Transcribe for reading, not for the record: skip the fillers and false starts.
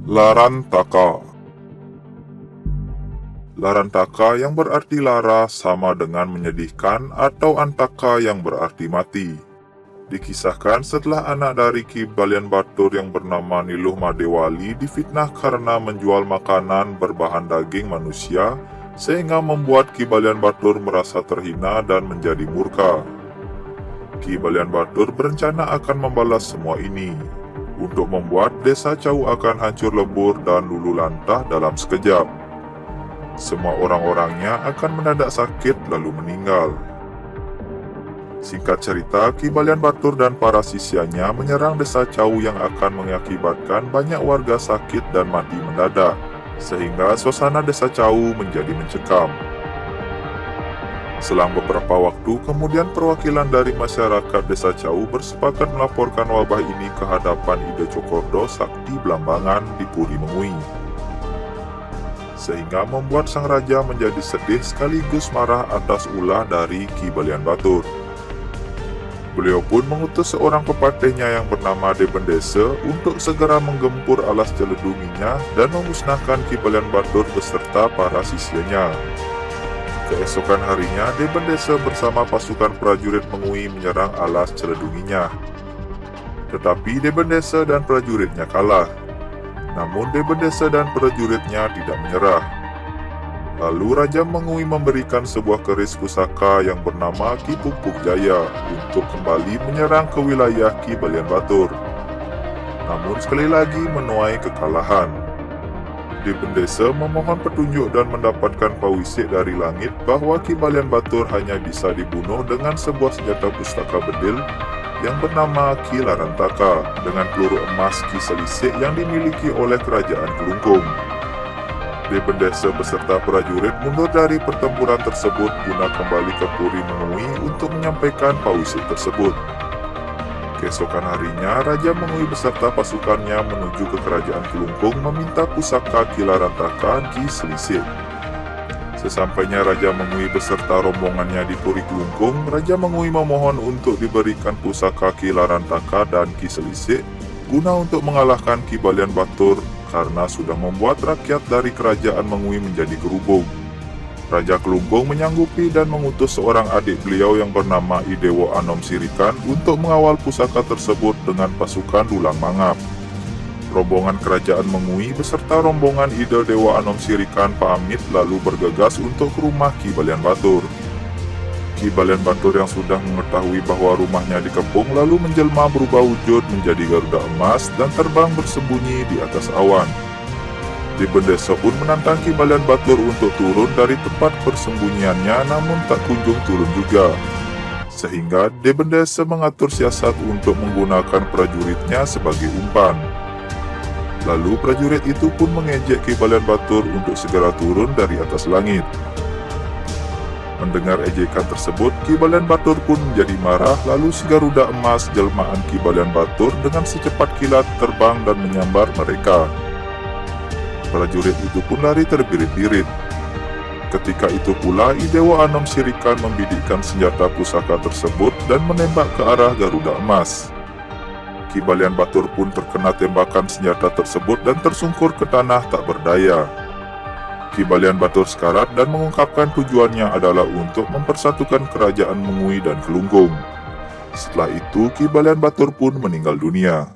Larantaka. Larantaka yang berarti lara sama dengan menyedihkan atau antaka yang berarti mati. Dikisahkan setelah anak dari Ki Balian Batur yang bernama Niluh Madewali difitnah karena menjual makanan berbahan daging manusia, sehingga membuat Ki Balian Batur merasa terhina dan menjadi murka. Ki Balian Batur berencana akan membalas semua ini, untuk membuat desa Cau akan hancur lebur dan luluh lantah dalam sekejap. Semua orang-orangnya akan mendadak sakit lalu meninggal. Singkat cerita, Ki Balian Batur dan para sisianya menyerang desa Cau yang akan mengakibatkan banyak warga sakit dan mati mendadak, sehingga suasana desa Cau menjadi mencekam. Selang beberapa waktu kemudian perwakilan dari masyarakat desa Cau bersepakat melaporkan wabah ini ke hadapan Ide Cokordo Sakti Blambangan di Puri Mengui, sehingga membuat sang raja menjadi sedih sekaligus marah atas ulah dari Ki Balian Batur. Beliau pun mengutus seorang pepatihnya yang bernama Debendese untuk segera menggempur alas celedunginya dan memusnahkan Ki Balian Batur beserta para sisianya. Keesokan harinya, Debendese bersama pasukan prajurit Mengui menyerang alas celedunginya. Tetapi Debendese dan prajuritnya kalah. Namun Debendese dan prajuritnya tidak menyerah. Lalu Raja Mengui memberikan sebuah keris pusaka yang bernama Ki Pupuk Jaya untuk kembali menyerang ke wilayah Ki Balian Batur. Namun sekali lagi menuai kekalahan. Debendese memohon petunjuk dan mendapatkan pawisik dari langit bahwa Ki Balian Batur hanya bisa dibunuh dengan sebuah senjata pustaka bedil yang bernama Ki Larantaka dengan peluru emas Ki Selisik yang dimiliki oleh Kerajaan Kelungkung. Debendese beserta prajurit mundur dari pertempuran tersebut guna kembali ke Puri Mengui untuk menyampaikan pawisik tersebut. Keesokan harinya, Raja Mengui beserta pasukannya menuju ke Kerajaan Kelungkung meminta pusaka Ki Larantaka Ki Selisik. Sesampainya Raja Mengui beserta rombongannya di Puri Kelungkung, Raja Mengui memohon untuk diberikan pusaka Ki Larantaka dan Ki Selisik guna untuk mengalahkan Ki Balian Batur karena sudah membuat rakyat dari Kerajaan Mengui menjadi gerubung. Raja Kelungkung menyanggupi dan mengutus seorang adik beliau yang bernama Idewo Anom Sirikan untuk mengawal pusaka tersebut dengan pasukan Dulang Mangap. Rombongan Kerajaan Mengui beserta rombongan Ide Dewa Anom Sirikan pamit lalu bergegas untuk ke rumah Ki Balian Batur. Ki Balian Batur yang sudah mengetahui bahwa rumahnya dikepung lalu menjelma berubah wujud menjadi Garuda Emas dan terbang bersembunyi di atas awan. Debendese pun menantang Ki Balian Batur untuk turun dari tempat persembunyiannya namun tak kunjung turun juga. Sehingga Debendese mengatur siasat untuk menggunakan prajuritnya sebagai umpan. Lalu prajurit itu pun mengejek Ki Balian Batur untuk segera turun dari atas langit. Mendengar ejekan tersebut, Ki Balian Batur pun menjadi marah lalu si Garuda Emas jelmaan Ki Balian Batur dengan secepat kilat terbang dan menyambar mereka. Prajurit itu pun lari terbirit-birit. Ketika itu pula Idewo Anom Sirikan membidikkan senjata pusaka tersebut dan menembak ke arah Garuda Emas. Ki Balian Batur pun terkena tembakan senjata tersebut dan tersungkur ke tanah tak berdaya. Ki Balian Batur sekarat dan mengungkapkan tujuannya adalah untuk mempersatukan Kerajaan Mengui dan Kelungkung. Setelah itu Ki Balian Batur pun meninggal dunia.